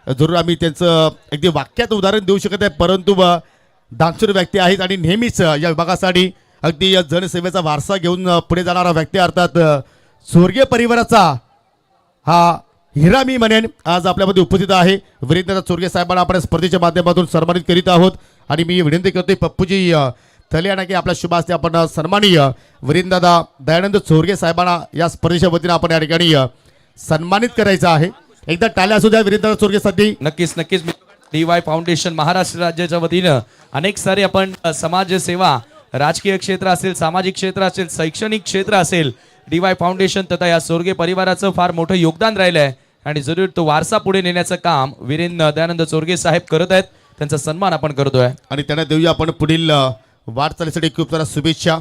जरूर आम्ही त्यांचं अगदी वाक्यात उदाहरण देऊ शकत आहे, परंतु दानशूर व्यक्ती आहेत आणि नेहमीच या विभागासाठी अगदी जनसेवेचा वारसा घेऊन पुढे जाणारा व्यक्ती अर्थात स्वर्गीय परिवाराचा हा हिरा मी म्हणेन आज आपल्यामध्ये उपस्थित आहे। वीरेंद्र चोरगे साहेबांना आपण स्पर्धेच्या माध्यमातून सन्मानित करीत आहोत आणि मी विनंती करतोय पप्पूजी थलियाना की आपल्या शुभ हस्ते आपण सन्माननीय वीरेंद्रदादा दयानंद चोरगे साहेबांना या स्पर्धेच्या वतीने आपण या ठिकाणी सन्मानित करायचं आहे। एकदा टाळ्या असू द्या वीरेंद्र चोरगे साठी। नक्कीच नक्कीच DY फाउंडेशन महाराष्ट्र राज्याच्या वतीनं अनेक सारे आपण समाज सेवा, राजकीय क्षेत्र असेल, सामाजिक क्षेत्र असेल, शैक्षणिक क्षेत्र असेल, DY फाउंडेशन तथा या स्वर्गीय परिवाराचं फार मोठं योगदान राहिलं आहे आणि जरूर तो वारसा पुढे नेण्याचं काम वीरेंद्र दयानंद चोरगे साहेब करत आहेत। त्यांचा सन्मान आपण करतोय आणि त्यांना देऊया आपण पुढील वाटचालीसाठी खूप साऱ्या शुभेच्छा।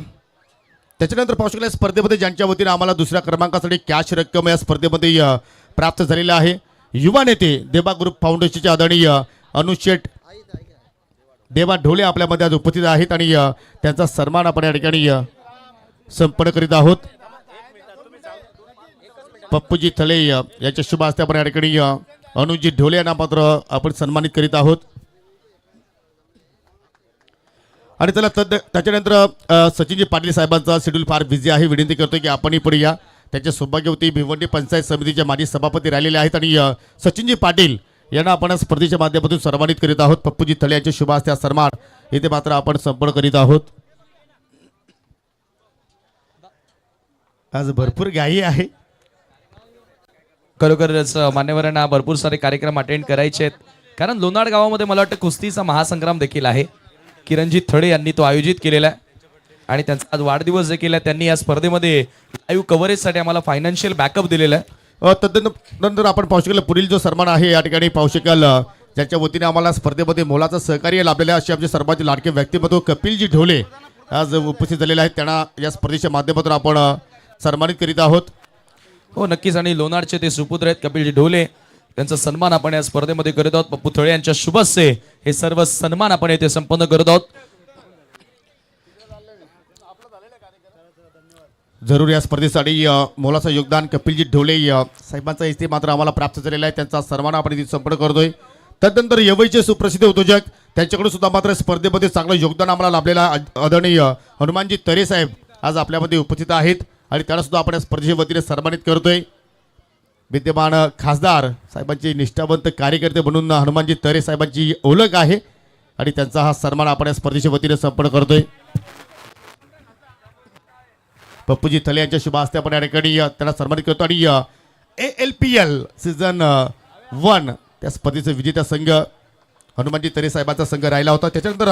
त्याच्यानंतर पाहू शकले स्पर्धेमध्ये ज्यांच्या वतीने आम्हाला दुसऱ्या क्रमांकासाठी कॅश रक्कम या स्पर्धेमध्ये प्राप्त झालेला आहे युवा नेते देबा ग्रुप फाउंडेशनचे आदरणीय अनुशेठ देवा ढोले आपल्यामध्ये आज उपस्थित आहेत आणि त्यांचा सन्मान आपण या ठिकाणी संपन्न करीत आहोत। पप्पूजी थले यांच्या शुभ हस्ते आपण या ठिकाणी अनुजी ढोले यांना मात्र आपण सन्मानित करीत आहोत आणि त्याच्यानंतर सचिनजी पाटील साहेबांचा शेड्यूल फार बिझी आहे। विनंती करतोय की आपणही पुढे या। त्यांच्या सौभाग्यवती भिवंडी पंचायत समितीच्या माजी सभापती राहिलेले आहेत आणि सचिनजी पाटील यांना आपण स्पर्धेच्या माध्यमातून सन्मानित करीत आहोत। पप्पूजी थले यांच्या शुभ हस्ते सन्मान येथे मात्र आपण संपन्न करीत आहोत। आज भरपूर घाई आहे, खरोखरच मान्यवरांना भरपूर सारे कार्यक्रम अटेंड करायचे आहेत कारण लोणाड गावामध्ये मला वाटतं कुस्तीचा महासंग्राम देखील आहे। किरणजी थडे यांनी तो आयोजित केलेला आहे आणि त्यांचा आज वाढदिवस देखील आहे। त्यांनी या स्पर्धेमध्ये लाईव्ह कव्हरेजसाठी आम्हाला फायनान्शियल बॅकअप दिलेला आहे। तदनंतर आपण पाहू शकाल पुढील जो सन्मान आहे या ठिकाणी पाहू शकाल ज्याच्या वतीने आम्हाला स्पर्धेमध्ये मोलाचं सहकार्य लाभलेलं आहे असे आमचे सर्वांचे लाडके व्यक्तिमत्व कपिलजी ढोले आज उपस्थित झालेले आहेत। त्यांना या स्पर्धेच्या माध्यमातून आपण सन्मानित करीत आहोत। हो नक्कीच आणि लोणारचे ते सुपुत्र आहेत कपिलजी ढोले, त्यांचा सन्मान आपण या स्पर्धेमध्ये करत आहोत। पप्पू थळे यांच्या शुभ हस्ते हे सर्व सन्मान आपण येथे संपन्न करत आहोत। जरूर या स्पर्धेसाठी मोलाचं योगदान कपिलजी ढोले साहेबांचा इथे मात्र आम्हाला प्राप्त झालेला आहे, त्यांचा सन्मान आपण इथे संपन्न करतोय। त्यानंतर यवईचे सुप्रसिद्ध उद्योजक त्यांच्याकडून सुद्धा मात्र स्पर्धेमध्ये चांगलं योगदान आम्हाला लाभलेला आदरणीय हनुमानजी तरे साहेब आज आपल्यामध्ये उपस्थित आहेत आणि त्यांना सुद्धा आपण स्पर्धेच्या वतीने सन्मानित करतोय। विद्यमान खासदार साहेबांचे निष्ठावंत कार्यकर्ते म्हणून हनुमानजी तरे साहेबांची ओळख आहे आणि त्यांचा हा सन्मान आपण या स्पर्धेच्या वतीने संपन्न करतोय। पप्पूजी थले यांच्या शुभ हस्ते आपण या ठिकाणी त्यांना सन्मानित करतो आणि ALPL सीझन 1 त्या स्पर्धेचा विजेता संघ हनुमानजी तरे साहेबांचा संघ राहिला होता। त्याच्यानंतर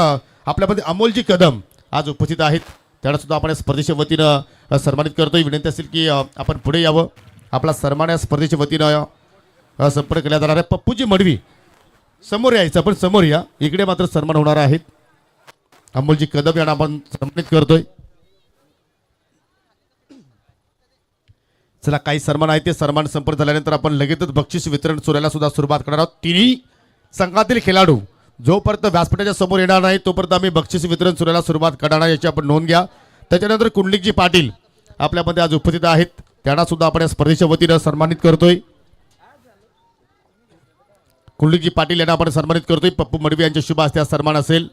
आपल्यामध्ये अमोलजी कदम आज उपस्थित आहेत, त्यांना सुद्धा आपण स्पर्धेच्या वतीनं सन्मानित करतोय। विनंती असेल की आपण पुढे यावं, आपला सन्मान या स्पर्धेच्या वतीनं संपर्क केला जाणार आहे। पप्पूजी मडवी समोर यायचं, आपण समोर या, इकडे मात्र सन्मान होणार आहेत। अमोलजी कदम यांना आपण सन्मानित करतोय। चला काही सन्मान आहे ते सन्मान संपन्न झाल्यानंतर आपण लगेचच बक्षीस वितरण सोहळ्याला सुद्धा सुरुवात करणार आहोत। तिन्ही संघातील खेळाडू जोपर्यंत व्यासपीठाच्या समोर येणार नाही तोपर्यंत आम्ही बक्षीस वितरण सोहळ्याला सुरुवात करणार याची आपण नोंद घ्या। त्याच्यानंतर कुंडलिकजी पाटील आपल्यामध्ये आज उपस्थित आहेत, त्यांना सुद्धा आपण या स्पर्धेच्या वतीनं सन्मानित करतोय। कुंडलिकजी पाटील यांना आपण सन्मानित करतोय। पप्पू मडवी यांच्या शुभ हस्ते सन्मान असेल।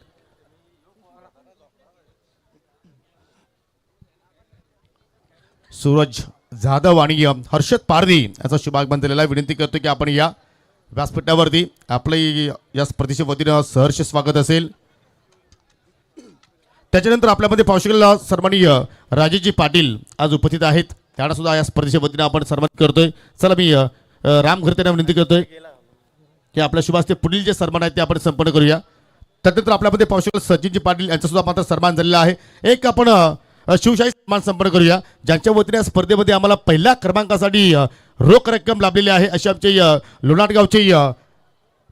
सूरज जाधव आणि हर्षद पारधी याचा शुभागमन झालेला आहे। विनंती करतो की आपण या व्यासपीठावरती आपलं या स्पर्धेच्या वतीनं सहर्ष स्वागत असेल। त्याच्यानंतर आपल्यामध्ये पाहू शकाल सन्माननीय राजेशजी पाटील आज उपस्थित आहेत, त्यांना सुद्धा या स्पर्धेच्या वतीनं आपण सन्मानित करतोय। चला मी राम घरतेंना विनंती करतोय की आपल्या शुभ हस्ते पुढील जे सन्मान आहेत ते आपण संपन्न करूया। त्यानंतर आपल्यामध्ये पाहू शकाल सचिनजी पाटील यांचा सुद्धा मात्र सन्मान झालेला आहे। एक आपण शिवशाही सन्मान संपन्न करूया ज्यांच्या वतीने स्पर्धेमध्ये आम्हाला पहिल्या क्रमांकासाठी रोख रक्कम लाभलेली आहे असे आमचे लोणारगावचे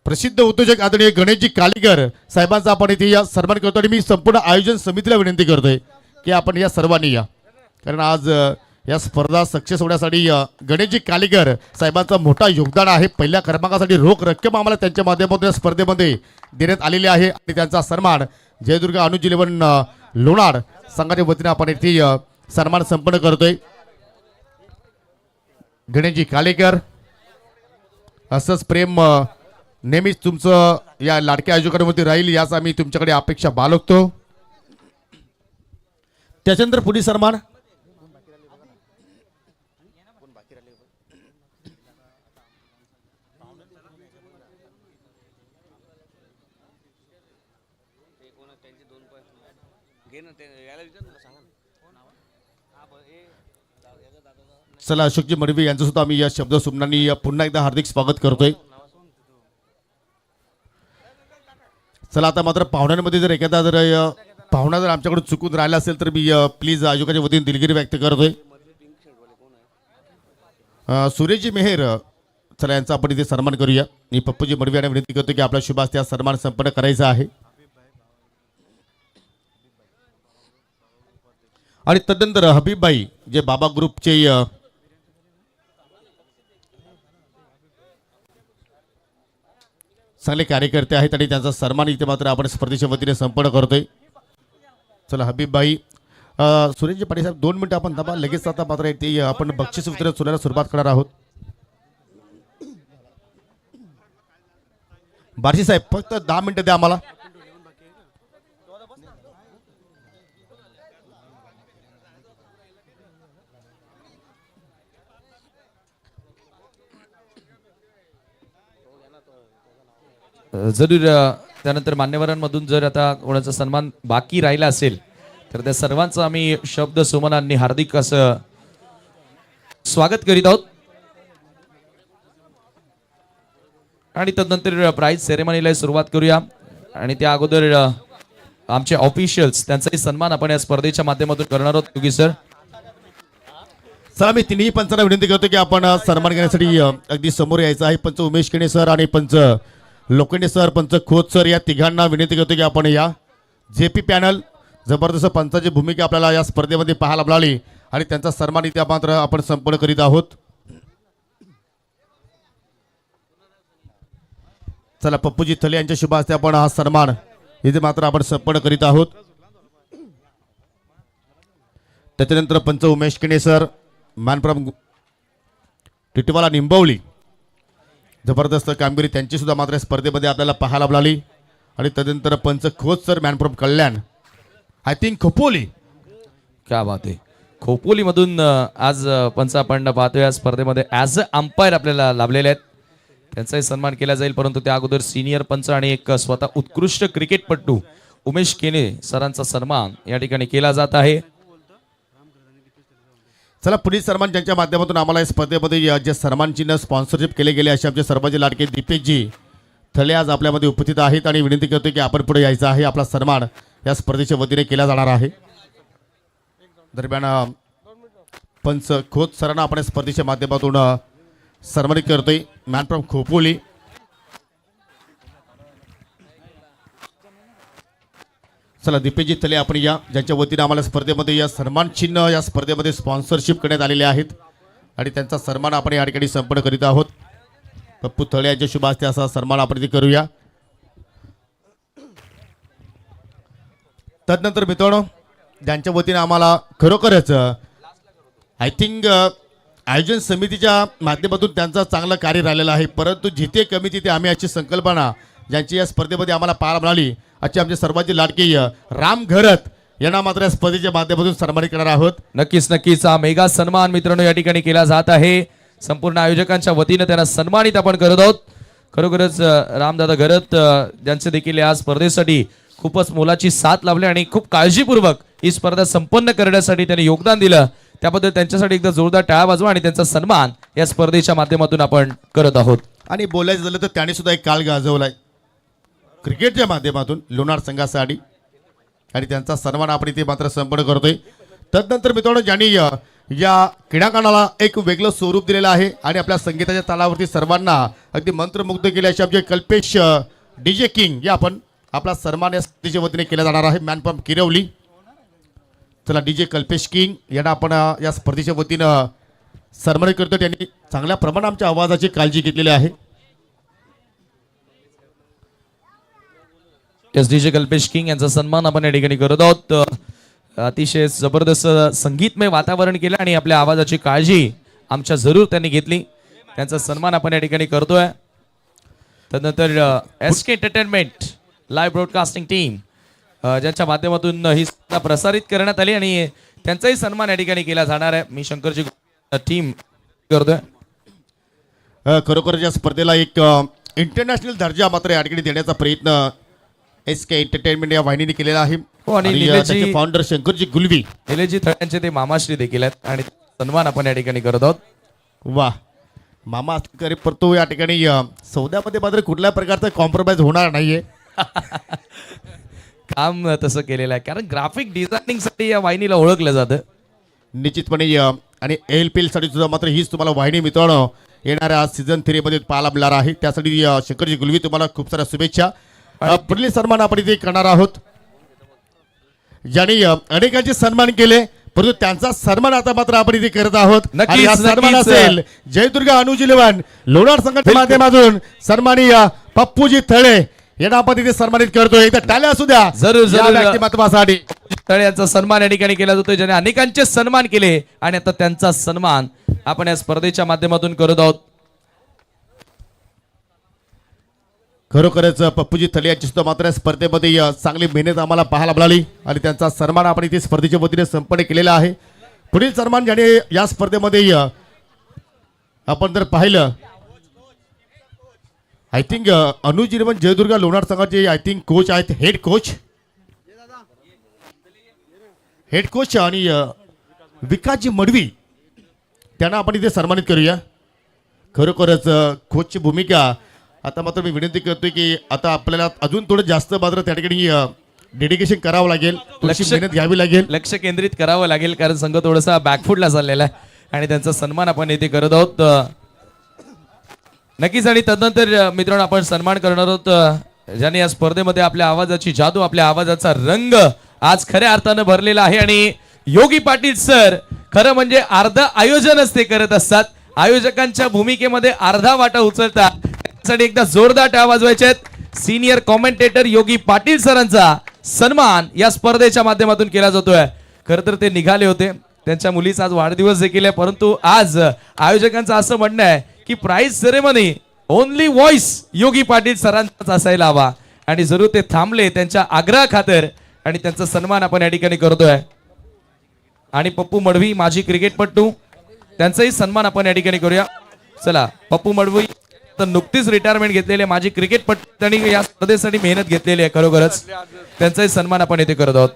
प्रसिद्ध उद्योजक आदरणीय गणेशजी कालीकर साहेबांचा आपण इथे सन्मान करतो आणि मी संपूर्ण आयोजन समितीला विनंती करतोय की आपण या सर्वांनी या, कारण आज या स्पर्धा सक्सेस होण्यासाठी गणेशजी कालीकर साहेबांचा मोठा योगदान आहे। पहिल्या क्रमांकासाठी रोख रक्कम आम्हाला त्यांच्या माध्यमातून या स्पर्धेमध्ये देण्यात आलेली आहे आणि त्यांचा सन्मान जयदुर्गा अनुज 11 लोणाड संघाच्या वतीने आपण इथे सन्मान संपन्न करतोय। गणेशजी कालेकर असंच प्रेम नेहमीच तुमचं या लाडक्या आयोजकांवरती राहील याच आम्ही तुमच्याकडे अपेक्षा बाळगतो. त्याच्यानंतर पुढील सन्मान चला अशोकजी मडवी यांचं सुद्धा आम्ही या शब्द सुमनांनी पुन्हा एकदा हार्दिक स्वागत करतोय. चला आता मात्र पाहुण्यांमध्ये जर एखादा जर पाहुणा जर आमच्याकडून चुकून राहिला असेल तर मी प्लीज आयोजकाच्या वतीने दिलगिरी व्यक्त करतोय. सुरेशजी मेहर चला यांचा आपण इथे सन्मान करूया. मी पप्पूजी मडवी यांना विनंती करतो की आपला शुभ हस्ते हा सन्मान संपन्न करायचा आहे. आणि तदनंतर हबीबबाई जे बाबा ग्रुपचे चांगले कार्यकर्ते आहेत आणि त्यांचा सन्मान इथे मात्र आपण स्पर्धेच्या वतीने संपन्न करतोय. चला हबीबबाई सुरेशजी पाटील साहेब 2 मिनिटं आपण दबा लगेच आता मात्र ते आपण बक्षीस वितरण सोडायला सुरुवात करणार आहोत. बार्शी साहेब फक्त 10 मिनिटं द्या आम्हाला. जरूर त्यानंतर मान्यवरांमधून जर आता कोणाचा सन्मान बाकी राहिला असेल तर त्या सर्वांचं आम्ही शब्द सुमनांनी हार्दिक असं स्वागत करीत आहोत. आणि तदनंतर प्राइज सेरेमनीला सुरुवात करूया. आणि त्या अगोदर आमचे ऑफिशियल्स त्यांचाही सन्मान आपण या स्पर्धेच्या माध्यमातून करणार आहोत. योगी सर चला मी तिन्ही पंचांना विनंती करतो की आपण सन्मान घेण्यासाठी अगदी समोर यायचं आहे. पंच उमेश केणे सर आणि पंच लोखंडे सर, पंच खोत सर या तिघांना विनंती करतो की आपण या जेपी पॅनल जबरदस्त पंचाची भूमिका आपल्याला या स्पर्धेमध्ये पाहायला मिळाली आणि त्यांचा सन्मान इथे मात्र आपण संपन्न करीत आहोत. चला पप्पूजी थले यांच्या शुभ हस्ते आपण हा सन्मान इथे मात्र आपण संपन्न करीत आहोत. त्याच्यानंतर पंच उमेश किणे सर मॅनफ्रॉम टिटवाला निंबवली जबरदस्त कामगिरी त्यांची सुद्धा मात्र स्पर्धेमध्ये आपल्याला पाहायला मिळाली. आणि तदनंतर पंच Khot sir man from Kalyan I think Khopoli. क्या बात आहे. खोपोलीमधून आज पंच आपण पाहतोय या स्पर्धेमध्ये ॲज अ अंपायर आपल्याला लाभलेले आहेत. त्यांचाही सन्मान केला जाईल. परंतु त्या अगोदर सिनियर पंच आणि एक स्वतः उत्कृष्ट क्रिकेटपटू उमेश केने सरांचा सन्मान या ठिकाणी केला जात आहे. चला पुढील सन्मान ज्यांच्या माध्यमातून आम्हाला या स्पर्धेमध्ये जे सन्मान चिन्ह स्पॉन्सरशिप केले गेले असे आमचे सर्वांचे लाडके दीपेशजी थले आज आपल्यामध्ये उपस्थित आहेत आणि विनंती करतो की आपण पुढे यायचं आहे. आपला सन्मान या स्पर्धेच्या वतीने केला जाणार आहे. दरम्यान पंच खोत सरांना आपण स्पर्धेच्या माध्यमातून सन्मानित करतोय. मॅन फ्रॉम खोपोली चला दीपेशजी थले आपण या ज्यांच्या वतीने आम्हाला स्पर्धेमध्ये या सन्मान चिन्ह या स्पर्धेमध्ये स्पॉन्सरशिप करण्यात आलेले आहेत आणि त्यांचा सन्मान आपण या ठिकाणी संपन्न करीत आहोत. पप्पू थळे यांच्या शुभ हस्ते असा सन्मान आपण इथे करूया. तदनंतर मित्रांनो ज्यांच्या वतीने आम्हाला खरोखरच आय थिंक आयोजन समितीच्या माध्यमातून त्यांचं चांगलं कार्य राहिलेलं आहे. परंतु जिथे कमी तिथे आम्ही याची संकल्पना ज्यांची या स्पर्धेमध्ये आम्हाला पाहायला मिळाली अशी आमचे सर्वांचे लाडके राम घरत यांना मात्र या स्पर्धेच्या माध्यमातून सन्मानित करणार आहोत. नक्कीच हा मेगा सन्मान मित्रांनो या ठिकाणी केला जात आहे. संपूर्ण आयोजकांच्या वतीने त्यांना सन्मानित आपण करत आहोत. खरोखरच रामदादा घरत ज्यांचे देखील या स्पर्धेसाठी खूपच मोलाची साथ लाभली आणि खूप काळजीपूर्वक ही स्पर्धा संपन्न करण्यासाठी त्यांनी योगदान दिलं. त्याबद्दल त्यांच्यासाठी एकदा जोरदार टाळ्या वाजवा आणि त्यांचा सन्मान या स्पर्धेच्या माध्यमातून आपण करत आहोत. आणि बोलायचं झालं तर त्यांनी सुद्धा एक काळ गाजवलाय क्रिकेटच्या माध्यमातून लोणार संघासाठी आणि त्यांचा सन्मान आपण इथे मात्र संपन्न करतोय. तदनंतर मित्रांनो ज्यांनी या क्रीडांगणाला एक वेगळं स्वरूप दिलेलं आहे आणि आपल्या संगीताच्या तालावरती सर्वांना अगदी मंत्रमुग्ध केले असे आमचे कल्पेश डीजे किंग या आपण आपला सन्मान या स्पर्धेच्या वतीने केला जाणार आहे. मॅन फ्रॉम किरवली चला डीजे कल्पेश किंग यांना आपण या स्पर्धेच्या वतीनं सन्मानित करतो. त्यांनी चांगल्या प्रमाणात आमच्या आवाजाची काळजी घेतलेली आहे. एस डीजे कल्पेश किंग यांचा सन्मान आपण या ठिकाणी करत आहोत. अतिशय जबरदस्त संगीतमय वातावरण केलं आणि आपल्या आवाजाची काळजी आमच्या जरूर त्यांनी घेतली. त्यांचा सन्मान आपण या ठिकाणी करतोय. त्यानंतर SK entertainment live broadcasting team ज्यांच्या माध्यमातून ही स्पर्धा प्रसारित करण्यात आली आणि त्यांचाही सन्मान या ठिकाणी केला जाणार आहे. मी शंकरजी टीम करतोय. खरोखर या स्पर्धेला एक इंटरनॅशनल दर्जा मात्र या ठिकाणी देण्याचा प्रयत्न SK एंटरटेनमेंट या वाहिनीने केलेला आहे. हो, आणि निलेशजी- फाउंडर शंकरजी गुलवी, निलेशजी थळ्यांचे ते मामाश्री देखील आहेत आणि सन्मान आपण या ठिकाणी करत आहोत. वा मामा करे परतो या ठिकाणी सौद्यामध्ये मात्र कुठल्या प्रकारचा कॉम्प्रोमाइज होणार नाहीये. काम तसं केलेलं आहे कारण ग्राफिक डिझायनिंग साठी या वाहिनीला ओळखलं जातं. निश्चितपणे आणि ALPL साठी सुद्धा मात्र हीच तुम्हाला वाहिनी मित्रांनो येणाऱ्या सीझन 3 मध्ये पाहायला मिळणार आहे. त्यासाठी शंकरजी गुलवी तुम्हाला खूप साऱ्या शुभेच्छा. पुढील सन्मान आपण इथे करणार आहोत ज्यांनी अनेकांचे सन्मान केले परंतु त्यांचा सन्मान आता मात्र आपण इथे करत आहोत. नक्कीच, आणि हा सन्मान नक्कीच. असेल जयदुर्गा अनुजिलवान लोणार संघाच्या माध्यमातून सन्माननीय पप्पूजी थळे यांना आपण इथे सन्मानित करतोय. एकदा टाळ्या असू द्या जरूर, या जरूर. व्यक्तिमत्वासाठी. तळे यांचा सन्मान या ठिकाणी केला जातोय ज्याने अनेकांचे सन्मान केले आणि आता त्यांचा सन्मान आपण या स्पर्धेच्या माध्यमातून करत आहोत. खरोखरच पप्पूजी थले यांची सुद्धा मात्र या स्पर्धेमध्ये चांगली मेहनत आम्हाला पाहायला मिळाली आणि त्यांचा सन्मान आपण इथे स्पर्धेच्या वतीने संपन्न केलेला आहे. पुढील सन्मान ज्याने या स्पर्धेमध्ये आपण जर पाहिलं आय थिंक अनुज इरवन जयदुर्गा लोणार संघाचे आय थिंक कोच आहेत, हेड कोच आणि विकासजी मडवी त्यांना आपण इथे सन्मानित करूया. खरोखरच कोचची भूमिका आता मात्र मी विनंती करतोय की आता आपल्याला अजून थोडं जास्त मात्र त्या ठिकाणी डेडिकेशन करावं लागेल, थोडीशी मेहनत घ्यावी लागेल, लक्ष केंद्रित करावं लागेल कारण संघ थोडासा बॅकफुटला चाललेला आहे आणि त्यांचा सन्मान आपण येथे करत आहोत. नक्कीच. आणि तदनंतर मित्रांनो आपण सन्मान करणार आहोत ज्याने या स्पर्धेमध्ये आपल्या आवाजाची जादू, आपल्या आवाजाचा रंग आज खऱ्या अर्थानं भरलेला आहे आणि योगी पाटील सर खरं म्हणजे अर्ध आयोजनच ते करत असतात. आयोजकांच्या भूमिकेमध्ये अर्धा वाटा उचलतात. त्यासाठी एकदा जोरदार टाळ्या वाजवायचे आहेत. सिनियर कॉमेंटेटर योगी पाटील सरांचा सन्मान या स्पर्धेच्या माध्यमातून केला जातोय. खरं तर ते निघाले होते, त्यांच्या मुलीचा आज वाढदिवस देखील आहे, परंतु आज आयोजकांचं असं म्हणणं आहे की प्राइज सेरेमनी ओनली व्हॉइस योगी पाटील सरांचाच असायला हवा आणि जरूर ते थांबले त्यांच्या आग्रह खातर आणि त्यांचा सन्मान आपण या ठिकाणी करतोय. आणि पप्पू मडवी माजी क्रिकेटपटू त्यांचाही सन्मान आपण या ठिकाणी करूया. चला, पप्पू मडवी तर नुकतीच रिटायरमेंट घेतलेले माजी क्रिकेटपटू, त्यांनी या स्पर्धेसाठी मेहनत घेतलेली आहे. खरोखरच त्यांचाही सन्मान आपण येथे करत आहोत.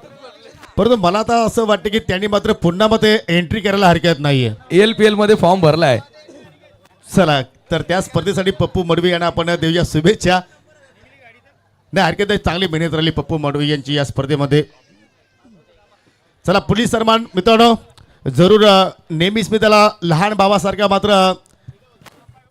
परंतु मला आता असं वाटतं की त्यांनी मात्र पुन्हा मध्ये एंट्री करायला हरकत नाहीये. ALPL मध्ये फॉर्म भरलाय. चला तर त्या स्पर्धेसाठी पप्पू मडवी यांना आपण देऊया शुभेच्छा. नाही हरकत नाही, चांगली मेहनत राहिली पप्पू मडवी यांची या स्पर्धेमध्ये. चला पुढील सन्मान मित्रांनो जरूर नेहमीच मी त्याला लहान भावासारखा मात्र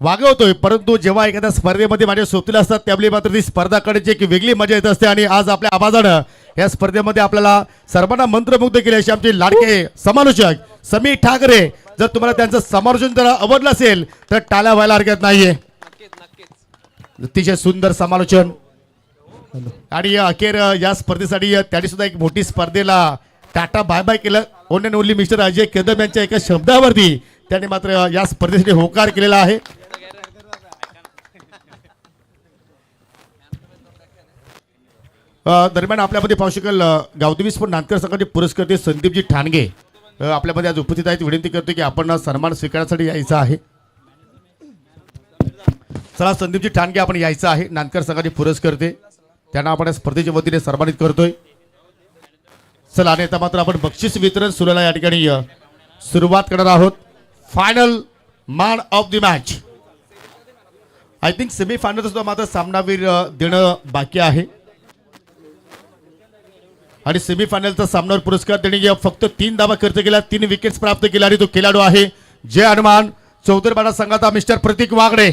वागवतोय, परंतु जेव्हा एखाद्या स्पर्धेमध्ये माझ्या सोबतीला असतात त्यावेळी मात्र ती स्पर्धा करण्याची एक वेगळी मजा येत असते. आणि आज आपल्या आवाजानं या स्पर्धेमध्ये आपल्याला सर्वांना मंत्रमुग्ध केले असे आमचे लाडके समालोचक समीर ठाकरे. जर तुम्हाला त्यांचं समालोचन जर आवडलं असेल तर टाळ्या व्हायला हरकत नाहीये. अतिशय सुंदर समालोचन. आणि अखेर या स्पर्धेसाठी त्यांनी सुद्धा एक मोठी स्पर्धेला टाटा बाय बाय केलं. Only and only mister Ajay Kadam यांच्या एका शब्दावरती त्यांनी मात्र या स्पर्धेसाठी होकार केलेला आहे. दरम्यान आपल्यामध्ये पाहू शकाल गावदेवी स्पोर्ट नांदकर संघाचे पुरस्कर्ते संदीपजी ठाणगे आपल्यामध्ये आज उपस्थित आहेत. विनंती करतो की आपण सन्मान स्वीकारण्यासाठी यायचं आहे. चला संदीपजी ठाणगे आपण यायचं आहे. नांदकर संघाचे पुरस्कर्ते त्यांना आपण स्पर्धेच्या वतीने सन्मानित करतोय. चला आणि आता मात्र आपण बक्षीस वितरण सुरूला या ठिकाणी सुरुवात करणार आहोत. Final man of the match. I think semifinal सुद्धा मात्र सामनावीर देणं बाकी आहे आणि सेमीफायनलचा सामनावर पुरस्कार त्यांनी फक्त 3 धावा खर्च केला, 3 विकेट्स प्राप्त केल्या आणि तो खेळाडू आहे जय हनुमान चौधरपाडा संघाचा मिस्टर प्रतीक वागडे.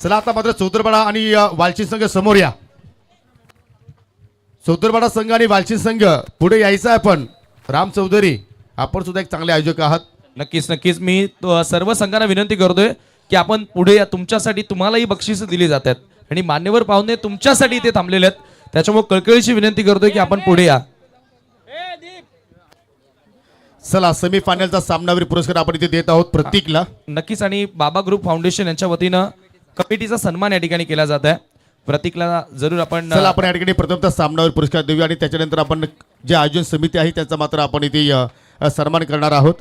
चला आता मात्र चौधरपाडा आणि वालची संघ समोर या. चौधरपाडा संघ आणि वालची संघ पुढे यायचं आहे. पण राम चौधरी आपण सुद्धा एक चांगले आयोजक आहात. नक्कीच नक्कीच. मी सर्व संघांना विनंती करतोय की आपण पुढे या. तुमच्यासाठी तुम्हालाही बक्षीस दिली जातात आणि मान्यवर पाहुणे तुमच्यासाठी इथे थांबलेले आहेत, त्याच्यामुळे कळकळीची विनंती करतोय की आपण पुढे या. चला सेमीफायनलचा सामनावीर पुरस्कार आपण इथे देत आहोत प्रतीकला. नक्कीच. आणि बाबा ग्रुप फाउंडेशन यांच्या वतीनं कमिटीचा सन्मान या ठिकाणी केला जात आहे. प्रतीकला जरूर आपण चला आपण या ठिकाणी प्रथमतः सामनावर पुरस्कार देऊया आणि त्याच्यानंतर आपण जे आयोजन समिती आहे त्यांचा मात्र आपण इथे सन्मान करणार आहोत.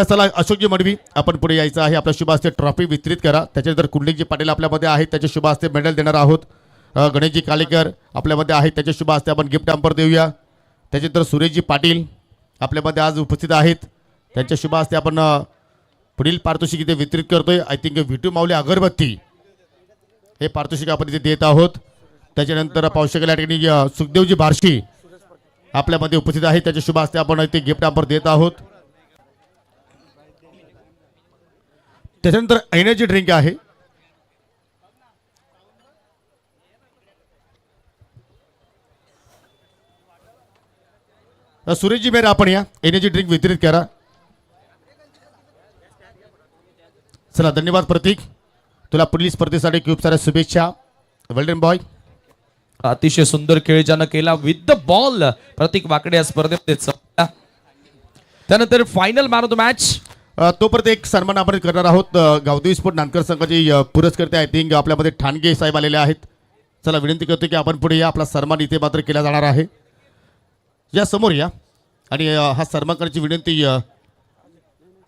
चला अशोकजी मडवी आपण पुढे यायचं आहे. आपल्या शुभ हस्ते ट्रॉफी वितरित करा. त्याच्यानंतर कुंडलिकजी पाटील आपल्यामध्ये आहेत, त्याच्या शुभ हस्ते मेडल देणार आहोत. गणेशजी कालेकर आपल्यामध्ये आहेत, त्याच्या शुभ हस्ते आपण गिफ्ट हॅम्पर देऊया. त्याच्यानंतर सुरेशजी पाटील आपल्यामध्ये आज उपस्थित आहेत, त्यांच्या शुभ हस्ते आपण पुढील पारितोषिक इथे वितरित करतोय. आय थिंक विटू माऊली अगरबत्ती हे पारितोषिक आपण इथे देत आहोत. त्याच्यानंतर पाहू शकेल या ठिकाणी सुखदेवजी बार्शी आपल्यामध्ये उपस्थित आहेत, त्याच्या शुभ हस्ते आपण इथे गिफ्ट हॅम्पर देत आहोत. त्याच्यानंतर एनर्जी ड्रिंक आहे. सुरेशजी मेहरा आपण या एनर्जी ड्रिंक वितरित करा. चला धन्यवाद प्रतीक, तुला पुढील स्पर्धेसाठी खूप साऱ्या शुभेच्छा. Well done boy. अतिशय सुंदर खेळ ज्यानं केला विथ द बॉल प्रतीक वाकडे या स्पर्धेमध्ये चौथा. त्यानंतर final man of the match तोपर्यंत एक सन्मान आपण करणार आहोत. गावदेवी स्पोर्ट नांदकर संघाचे पुरस्कर्ते आय थिंक आपल्यामध्ये ठाणगे साहेब आलेले आहेत. चला विनंती करतो की आपण पुढे या, आपला सन्मान इथे मात्र केला जाणार आहे. या समोर या आणि हा सन्मान करण्याची विनंती.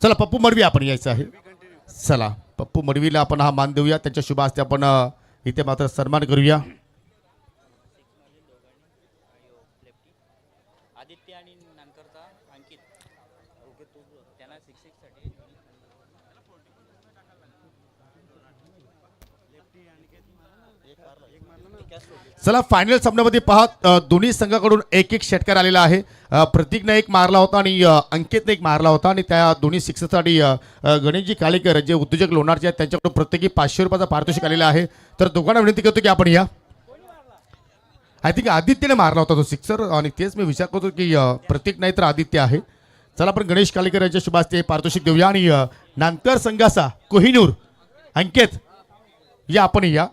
चला पप्पू मडवी आपण यायचं आहे. चला पप्पू मडवीला आपण हा मान देऊया, त्यांच्या शुभ हस्ते आपण इथे मात्र सन्मान करूया. आदित्य आणि नानकरचा अंकित ओके तो त्यांना 6-6 साठी चला फायनल सामन्यामध्ये पहा दोन्ही संघाकडून एक एक षटकार आलेला आहे. प्रतीकने एक मारला होता आणि अंकितने एक मारला होता आणि त्या दोन्ही सिक्ससाठी गणेशजी कालेकर जे उद्योजक लोणारचे आहेत त्यांच्याकडून प्रत्येकी 500 रुपयाचा पारितोषिक आलेला आहे. तर दोघांना विनंती करतो की आपण या. आय थिंक आदित्यने मारला होता तो सिक्सर आणि तेच मी विचार करतो की प्रतीक नाही तर आदित्य आहे. चला आपण गणेश कालेकर यांच्या शुभ हस्ते पारितोषिक देऊया आणि नांदकर संघाचा कोहिनूर अंकित या आपण या,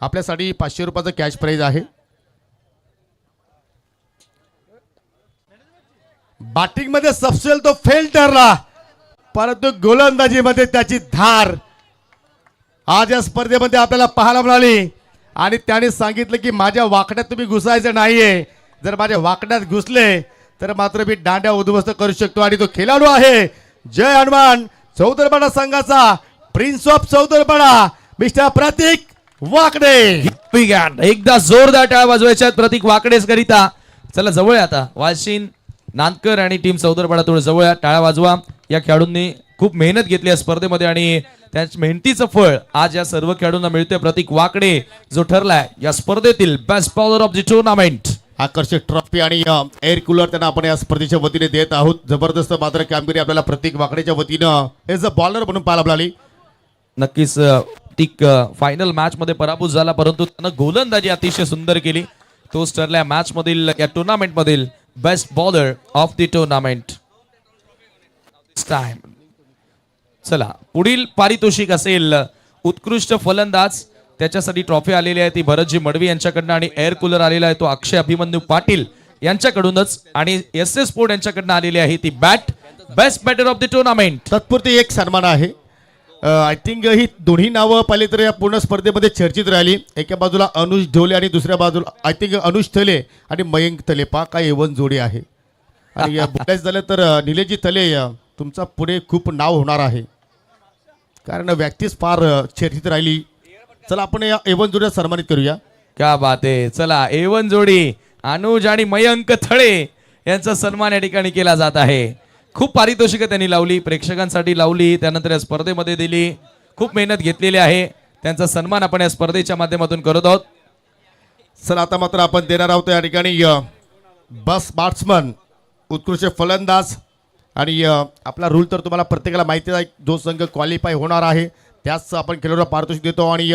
आपल्यासाठी 500 रुपयाचा कॅश प्राइज आहे. बॅटिंग मध्ये सबसेल तो फेल ठरला, परंतु गोलंदाजीमध्ये त्याची धार आज या स्पर्धेमध्ये आपल्याला पाहायला मिळाली. आणि त्याने सांगितलं की माझ्या वाकड्यात तुम्ही घुसायचं नाहीये, जर माझ्या वाकड्यात घुसले तर मात्र मी दांड्या उद्ध्वस्त करू शकतो. आणि तो खेळाडू आहे जय हनुमान चौदरपाडा संघाचा प्रिन्स ऑफ चौदरपाडा मिस्टर प्रतीक वाकडे. एकदा जोरदार टाळ्या वाजवायच्या प्रतीक वाकडेस करिता. चला जवळ आता वाशिन नांदकर आणि टीम चौदरपाडा थोडं जवळ टाळ्या वाजवा. या खेळाडूंनी खूप मेहनत घेतली या स्पर्धेमध्ये आणि त्याच मेहनतीचं फळ आज या सर्व खेळाडूंना मिळतोय. प्रतीक वाकडे जो ठरलाय या स्पर्धेतील best bowler of the tournament. आकर्षक ट्रॉफी आणि एअर कूलर त्यांना आपण या स्पर्धेच्या वतीने देत आहोत. जबरदस्त मात्र कामगिरी आपल्याला प्रतीक वाकडेच्या वतीनं एज अ बॉलर म्हणून पाहायला मिळाली. नक्कीच प्रतीक फायनल मॅच मध्ये पराभूत झाला, परंतु त्यानं गोलंदाजी अतिशय सुंदर केली. तोच ठरला मॅच मधील या टुर्नामेंट मधील best bowler of the tournament. चला पुढील पारितोषिक असेल उत्कृष्ट फलंदाज. त्याच्यासाठी ट्रॉफी आलेली आहे ती भरतजी मडवी यांच्याकडनं आणि एअर कूलर आलेला आहे तो अक्षय अभिमन्यू पाटील यांच्याकडूनच आणि SS स्पोर्ट यांच्याकडनं आलेली आहे ती bat best batter of the tournament. तत्पुरती एक सन्मान आहे. आय थिंक ही दोन्ही नावं पाहिली तर या पूर्ण स्पर्धेमध्ये चर्चित राहिली. एका बाजूला अनुज ढोले आणि दुसऱ्या बाजूला आय थिंक अनुज थले आणि मयंक थले पा काय एवन जोडी आहे. आणि बोलायचं झालं तर निलेशजी थले तुमचा पुढे खूप नाव होणार आहे, कारण व्यक्तीच फार चर्चित राहिली. चला आपण या एवन जोडीला सन्मानित करूया. क्या बात आहे. चला एवन जोडी अनुज आणि मयंक थळे यांचा सन्मान या ठिकाणी केला जात आहे. खूप पारितोषिकं त्यांनी लावली, प्रेक्षकांसाठी लावली, त्यानंतर या स्पर्धेमध्ये दिली. खूप मेहनत घेतलेली आहे. त्यांचा सन्मान आपण या स्पर्धेच्या माध्यमातून करत आहोत. चला आता मात्र आपण देणार आहोत या ठिकाणी बस बॅट्समन उत्कृष्ट फलंदाज. आणि आपला रूल तर तुम्हाला प्रत्येकाला माहिती आहे, जो संघ क्वालिफाय होणार आहे त्याच आपण खेळाडूला पारितोषिक देतो आणि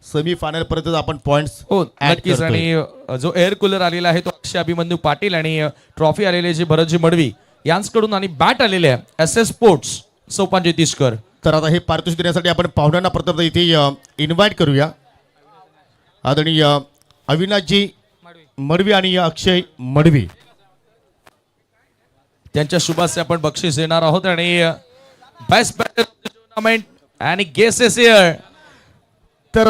सेमी फायनल पर्यंत आपण पॉइंट्स हो नक्कीच. आणि जो एअर कूलर आलेला आहे तो अक्षय अभिमन्यू पाटील आणि ट्रॉफी आलेली आहे भरतजी मडवी यांच्याकडून आणि बॅट आलेले आहे SS स्पोर्ट्स सोपानजी तिसकर. तर आता हे पारितोषिक देण्यासाठी आपण पाहुण्यांना प्रथम इथे इन्व्हाइट करूया. आदरणीय अविनाशजी मडवी आणि अक्षय मडवी त्यांच्या शुभासे आपण बक्षीस देणार आहोत. आणि बेस्ट बॅटर टुर्नामेंट आणि गेस इज हिअर. तर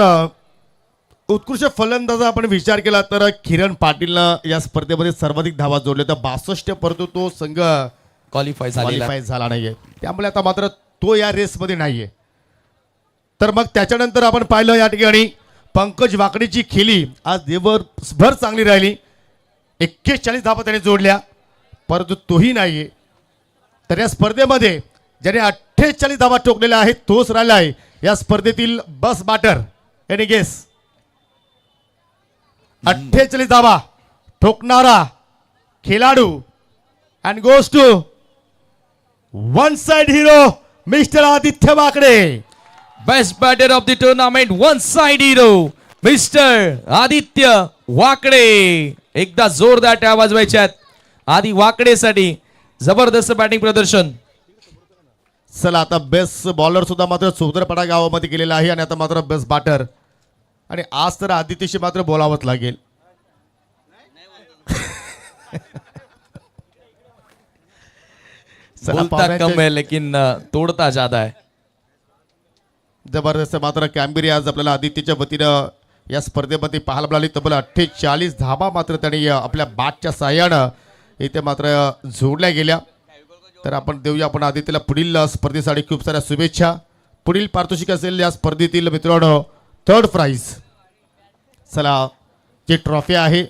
उत्कृष्ट फलंदाज आपण विचार केला तर किरण पाटीलनं या स्पर्धेमध्ये सर्वाधिक धावा जोडल्या तर 62 परंतु तो संघ क्वालिफाय झालेला. क्वालिफाय झाला नाहीये, त्यामुळे आता मात्र तो या रेसमध्ये नाहीये. तर मग त्याच्यानंतर आपण पाहिलं या ठिकाणी पंकज वाकडीची खेळी आज दिवसभर चांगली राहिली. 41 धावा त्याने जोडल्या परंतु तोही नाहीये. तर या स्पर्धेमध्ये ज्याने 48 धावा ठोकलेल्या आहेत तोच राहिला आहे या स्पर्धेतील बस बॅटर. Any guess? 48 धावा ठोकणारा खेळाडू and goes to one side hero mister Aditya Wakade. Best batter of the tournament, one side hero mister Aditya Wakade. एकदा जोरदार टाळ्या वाजवायच्यात आदी वाकडेसाठी. जबरदस्त बॅटिंग प्रदर्शन. चला आता बेस्ट बॉलर सुद्धा मात्र चौदरपाडा गावामध्ये गेलेला आहे आणि आता मात्र बेस्ट बॅटर. आणि आज तर आदित्यशी मात्र बोलावंच लागेल. चला बोलता पाहुण्यांच्या- कम है लेकिन तोडता ज्यादा है. जबरदस्त मात्र कामगिरी आज आपल्याला आदित्यच्या वतीनं या स्पर्धेमध्ये पाहायला मिळाली. तब्बल 48 धावा मात्र त्यांनी आपल्या बॅटच्या साह्यानं इथे मात्र जोडल्या गेल्या. तर आपण देऊया आपण आदित्यला पुढील स्पर्धेसाठी खूप साऱ्या शुभेच्छा. पुढील पारितोषिक असेल या स्पर्धेतील मित्रांनो 3rd प्राइज. चला जी ट्रॉफी आहे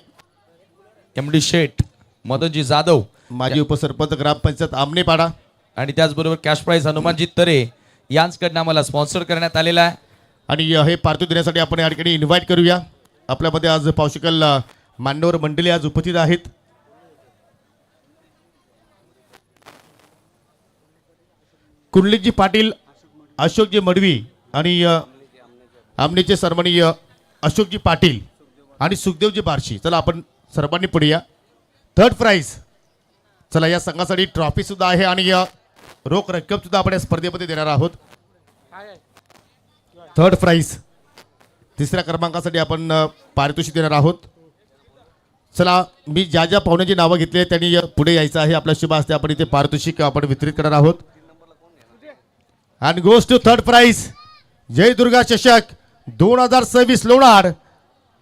एमडी शेठ, मदनजी जाधव माजी उपसरपंच ग्रामपंचायत आमनेपाडा आणि त्याचबरोबर कॅश प्राइज हनुमानजी तरे यांच्याकडनं आम्हाला स्पॉन्सर करण्यात आलेला आहे. आणि हे पारितोषिक देण्यासाठी आपण या ठिकाणी इन्व्हाइट करूया. आपल्यामध्ये आज पावशिकल मान्यवर मंडळी आज उपस्थित आहेत. कुंडलिकजी पाटील, अशोकजी मडवी आणि आमनेचे सन्माननीय अशोकजी पाटील आणि सुखदेवजी बारशी. चला आपण सर्वांनी पुढे या. 3rd price. चला या संघासाठी ट्रॉफी सुद्धा आहे आणि रोख रक्कम सुद्धा आपण या स्पर्धेमध्ये देणार आहोत. 3rd price. 3ऱ्या क्रमांकासाठी आपण पारितोषिक देणार आहोत. चला मी ज्या ज्या पाहुण्यांची नावं घेतली आहेत त्यांनी पुढे यायचं आहे. आपल्या शुभ हस्ते आपण इथे पारितोषिक आपण वितरित करणार आहोत. And goes to 3rd prize Jai Durga चषक 2026 लोणार.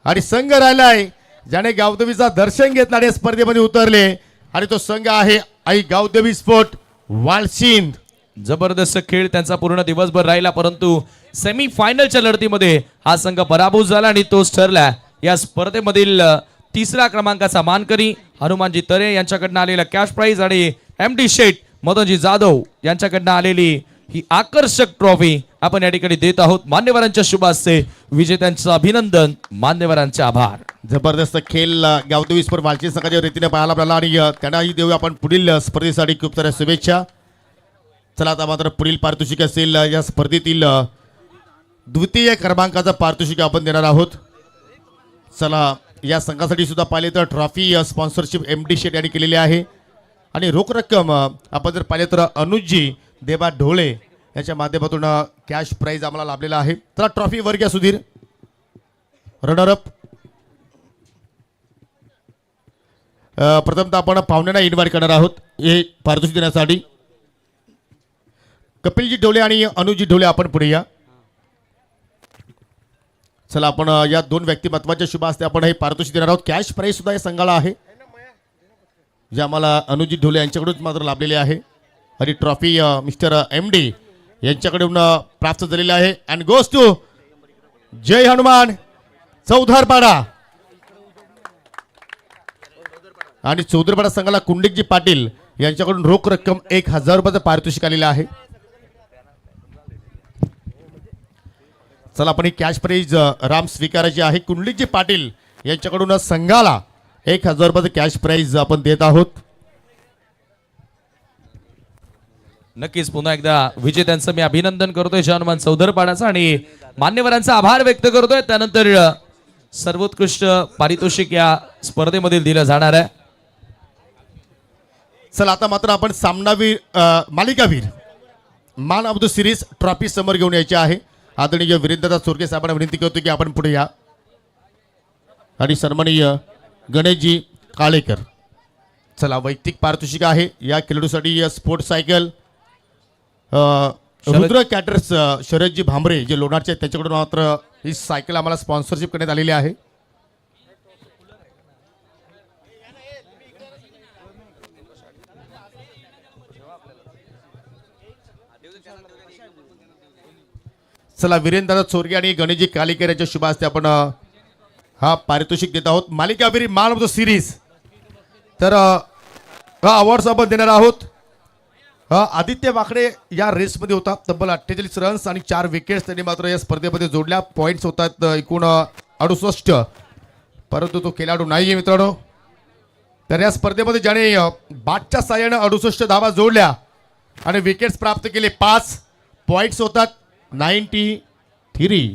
आणि संघ राहिलाय ज्याने गावदेवीचा दर्शन घेतला आणि स्पर्धेमध्ये उतरले आणि तो संघ आहे आई गावदेवी स्पोर्ट वालशिंद. जबरदस्त खेळ त्यांचा पूर्ण दिवसभर राहिला परंतु सेमी फायनलच्या लढतीमध्ये हा संघ पराभूत झाला आणि तोच ठरला या स्पर्धेमधील 3रा क्रमांकाचा मानकरी. हनुमानजी तरे यांच्याकडनं आलेला कॅश प्राइज आणि एमडी शेठ मदनजी जाधव यांच्याकडनं आलेली ही आकर्षक ट्रॉफी आपण या ठिकाणी देत आहोत. मान्यवरांच्या शुभ हस्ते विजेत्यांचं अभिनंदन, मान्यवरांचे आभार. जबरदस्त खेळ गावदेवी स्पोर्ट वालशिंद संघाच्या रीतीने पाहायला मिळाला आणि त्यांनाही देऊ आपण पुढील स्पर्धेसाठी खूप साऱ्या शुभेच्छा. चला आता मात्र पुढील पारितोषिक असेल या स्पर्धेतील 2य क्रमांकाचा पारितोषिक आपण देणार आहोत. चला या संघासाठी सुद्धा पाहिले तर ट्रॉफी स्पॉन्सरशिप एमडी शेट यांनी केलेली आहे आणि रोख रक्कम आपण जर पाहिले तर अनुजजी देबा ढोळे याच्या माध्यमातून कॅश प्राइज आम्हाला लाभलेला आहे. चला ट्रॉफी वर घ्या सुधीर. रनरअप प्रथमतः आपण पाहुण्यांना इन्व्हाइट करणार आहोत हे पारितोषिक देण्यासाठी. कपिलजी ढोले आणि अनुजी ढोले आपण पुढे या. चला आपण या 2 व्यक्तिमत्वाच्या शुभ हस्ते आपण हे पारितोषिक देणार आहोत. कॅश प्राइज सुद्धा या संघाला आहे जे आम्हाला अनुजी ढोले यांच्याकडून मात्र लाभलेले आहे आणि ट्रॉफी मिस्टर एमडी यांच्याकडून प्राप्त झालेली आहे. अँड गोस टू जय हनुमान चौधरपाडा. आणि चौधरपाडा संघाला कुंडलिकजी पाटील यांच्याकडून रोख रक्कम 1000 रुपयाचं पारितोषिक आलेलं आहे. चला आपण ही कॅश प्राइज राम स्वीकारायची आहे. कुंडलिकजी पाटील यांच्याकडून संघाला 1000 रुपयाचं कॅश प्राइज आपण देत आहोत. नक्कीच पुन्हा एकदा विजेत्यांचं मी अभिनंदन करतोय हनुमान चौधरपाडाचा आणि मान्यवरांचा आभार व्यक्त करतोय. त्यानंतर सर्वोत्कृष्ट पारितोषिक या स्पर्धेमधील दिलं जाणार आहे. चला आता मात्र आपण सामनावीर मालिकावीर man of the series trophy समोर घेऊन यायची आहे. आदरणीय वीरेंद्रनाथ चोरके साहेबांना विनंती करतो की आपण पुढे या आणि सन्माननीय गणेशजी काळेकर. चला वैयक्तिक पारितोषिक आहे या खेळाडूसाठी sport cycle Rudra caters शरदजी Bhambare जे लोणारचे आहेत, त्यांच्याकडून मात्र ही सायकल आम्हाला स्पॉन्सरशिप करण्यात आलेली आहे. चला, वीरेंद्र चोरगे आणि गणेशजी कालीकर यांच्या शुभ हस्ते आपण हा पारितोषिक देत आहोत. मालिकावीर मान ऑफ द सिरीज. तर हा अवॉर्ड्स आपण देणार आहोत. आदित्य वाकडे या रेसमध्ये होता. तब्बल 48 रन्स आणि 4 विकेट्स त्यांनी मात्र या स्पर्धेमध्ये जोडल्या. पॉईंट्स होतात एकूण 68, परंतु तो खेळाडू नाही आहे मित्रांनो. तर या स्पर्धेमध्ये ज्याने बॅटच्या साहाय्याने 68 धावा जोडल्या आणि विकेट्स प्राप्त केले 5, पॉईंट्स होतात 93.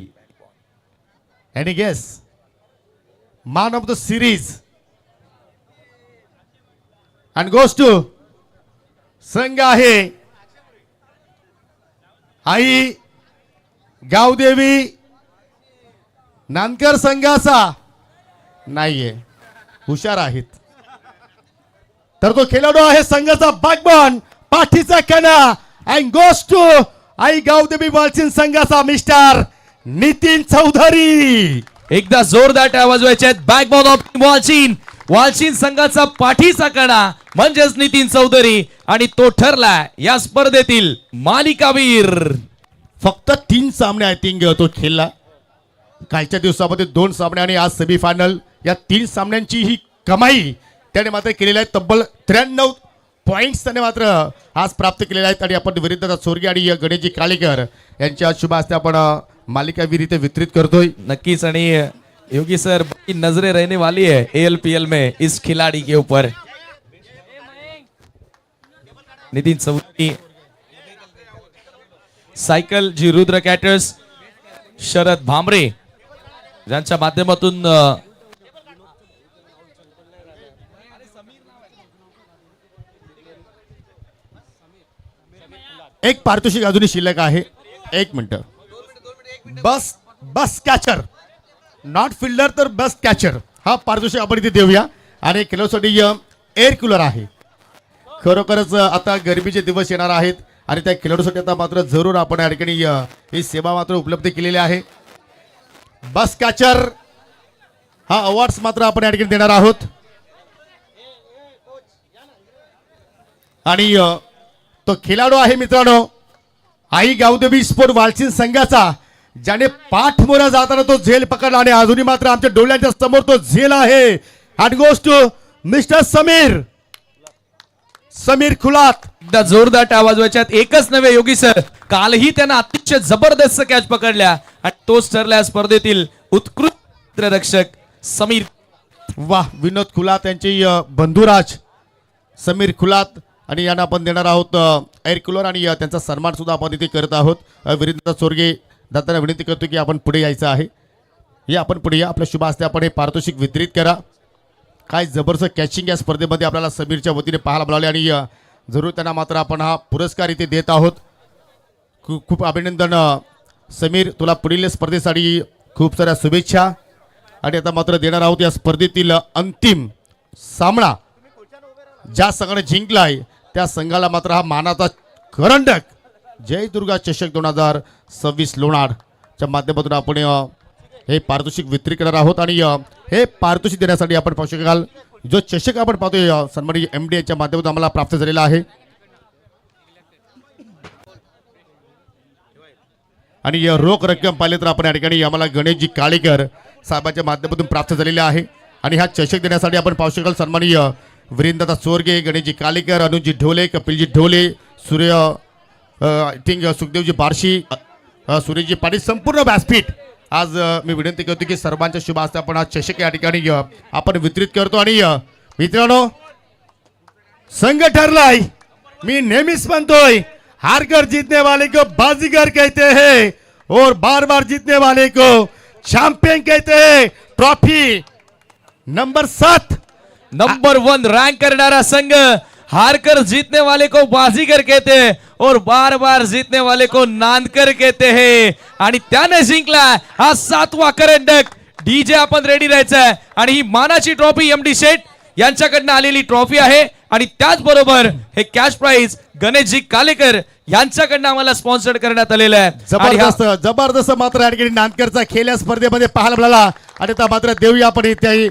Any guess? Man of the series and goes to संघ आहे आई गावदेवी नानकर संघाचा. नाहीये, हुशार आहेत. तर तो खेळाडू आहे संघाचा बॅकबोन, पाठीचा कणा, and goes to आई गावदेवी वालचिन संघाचा मिस्टर नितीन चौधरी. एकदा जोरदार टाळ्या वाजवायच्या आहेत. बॅकबोन ऑफ वालचीन, वालचीन संघाचा पाठीचा कणा म्हणजेच नितीन चौधरी, आणि तो ठरला या स्पर्धेतील मालिकावीर. फक्त 3 सामने आय थिंक तो खेळला. कालच्या दिवसामध्ये 2 सामने आणि आज सेमीफायनल. या 3 सामन्यांची ही कमाई त्याने मात्र केलेली आहे. तब्बल 93 पॉइंट्स त्याने मात्र आज प्राप्त केलेले आहेत. आणि आपण वीरेंद्र चोरगे आणि गणेशजी काळेकर यांच्या शुभ हस्ते आपण मालिकावीर इथे वितरित करतोय. नक्कीच. आणि योगी सर, बड़ी नजरें रहने वाली है ALPL में इस खिलाड़ी के ऊपर. नितीन चौधरी सायकल जी रुद्र कॅटर्स शरद भांबरे यांच्या माध्यमातून एक पारितोषिक अजूनही शिल्लक आहे. 1 minute. Bus catcher, not fielder तर बस कॅचर हा पारितोषिक आपण इथे देऊया. आणि खेळासाठी एअर कूलर आहे. खरोखरच आता गरमीचे दिवस येणार आहेत आणि त्या खेळाडूसाठी आता मात्र जरूर आपण या ठिकाणी ही सेवा मात्र उपलब्ध केलेली आहे. बस कॅचर हा अवॉर्ड्स मात्र आपण या ठिकाणी देणार आहोत. आणि तो खेळाडू आहे मित्रांनो आई गावदेवी स्पोर्ट वालचीन संघाचा, ज्याने पाठमोऱ्या जाताना तो झेल पकडला आणि अजूनही मात्र आमच्या डोळ्यांच्या समोर तो झेल आहे. And goes to mister Sameer Khulat. एकदा जोरदार टाळ्या वाजवायच्या आहेत. एकच नव्हे योगी सर, कालही त्यांना अतिशय जबरदस्त कॅच पकडल्या आणि तोच ठरला या स्पर्धेतील उत्कृष्ट रक्षक समीर. वाह, विनोद खुलात यांचे बंधुराज समीर खुलात. आणि यांना आपण देणार आहोत एअर कूलर आणि त्यांचा सन्मान सुद्धा आपण इथे करत आहोत. वीरेंद्र चोरगे दादांना विनंती करतो की आपण पुढे यायचं आहे. हे आपण पुढे या. आपल्या शुभ हस्ते आपण हे पारितोषिक वितरित करा. काय जबरदस्त कॅचिंग या स्पर्धेमध्ये आपल्याला समीरच्या वतीने पाहायला मिळाले आणि जरूर त्यांना मात्र आपण हा पुरस्कार इथे देत आहोत. खूप अभिनंदन समीर, तुला पुढील स्पर्धेसाठी खूप साऱ्या शुभेच्छा. आणि आता मात्र देणार आहोत या स्पर्धेतील अंतिम सामना. ज्या संघाने जिंकलाय त्या संघाला मात्र हा मानाचा करंडक जय दुर्गा चषक 2026 लोणारच्या माध्यमातून आपण हे पारितोषिक वितरित करणार आहोत. आणि हे पारितोषिक देण्यासाठी आपण पाहू शकाल जो चषक आपण पाहतोय सन्माननीय MD यांच्या माध्यमातून आम्हाला प्राप्त झालेला आहे. आणि रोख रक्कम पाहिले तर आपण या ठिकाणी आम्हाला गणेशजी काळेकर साहेबांच्या माध्यमातून प्राप्त झालेले आहे. आणि हा चषक देण्यासाठी आपण पाहू शकाल सन्माननीय वीरेंद्र चोरगे, गणेशजी कालेकर, अनुजी ढोले, कपिलजी ढोले, सूर्य आय थिंक सुखदेवजी बार्शी, सुरेशजी पाटील, संपूर्ण व्यासपीठ. आज मी विनंती करतो की सर्वांच्या शुभ हस्ते आपण हा चषक या ठिकाणी आपण वितरित करतो. आणि मित्रांनो, संघ ठरलाय. मी नेहमीच म्हणतोय, हारकर जीतने वाले को बाजीगर कहते हैं और बार बार जीतने वाले को चैंपियन कहते हैं. ट्रॉफी नंबर 7 नंबर 1 रैंक करनारा संघ, हारकर जीतने वाले को बाजीगर कहते हैं और बार बार जीतने वाले को नांदकर कहते हैं. आणि त्याने जिंकला हा 7वा करंडक. डीजे आपण रेडी राहायचं आहे. आणि ही मानाची ट्रॉफी MD शेठ यांच्याकडनं आलेली ट्रॉफी आहे आणि त्याचबरोबर हे कॅश प्राइज गणेशजी कालेकर यांच्याकडनं आम्हाला स्पॉन्सर करण्यात आलेलं आहे आणि हा- जबरदस्त जबरदस्त मात्र या ठिकाणी नांदकरचा खेळ या स्पर्धेमध्ये पाहायला मिळाला आणि आता मात्र देऊया आपण इथे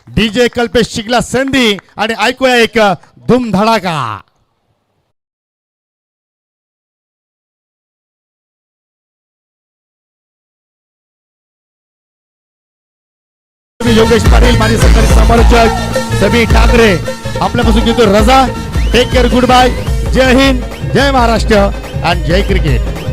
डीजे कल्पेश शिकला संधी आणि ऐकूया एक धूमधडाका. योगेश पाटील माजी सरकारी समालोचक सभी ठाकरे आपल्यापासून घेतो रजा. टेक केअर, गुड बाय, जय हिंद, जय महाराष्ट्र आणि जय क्रिकेट.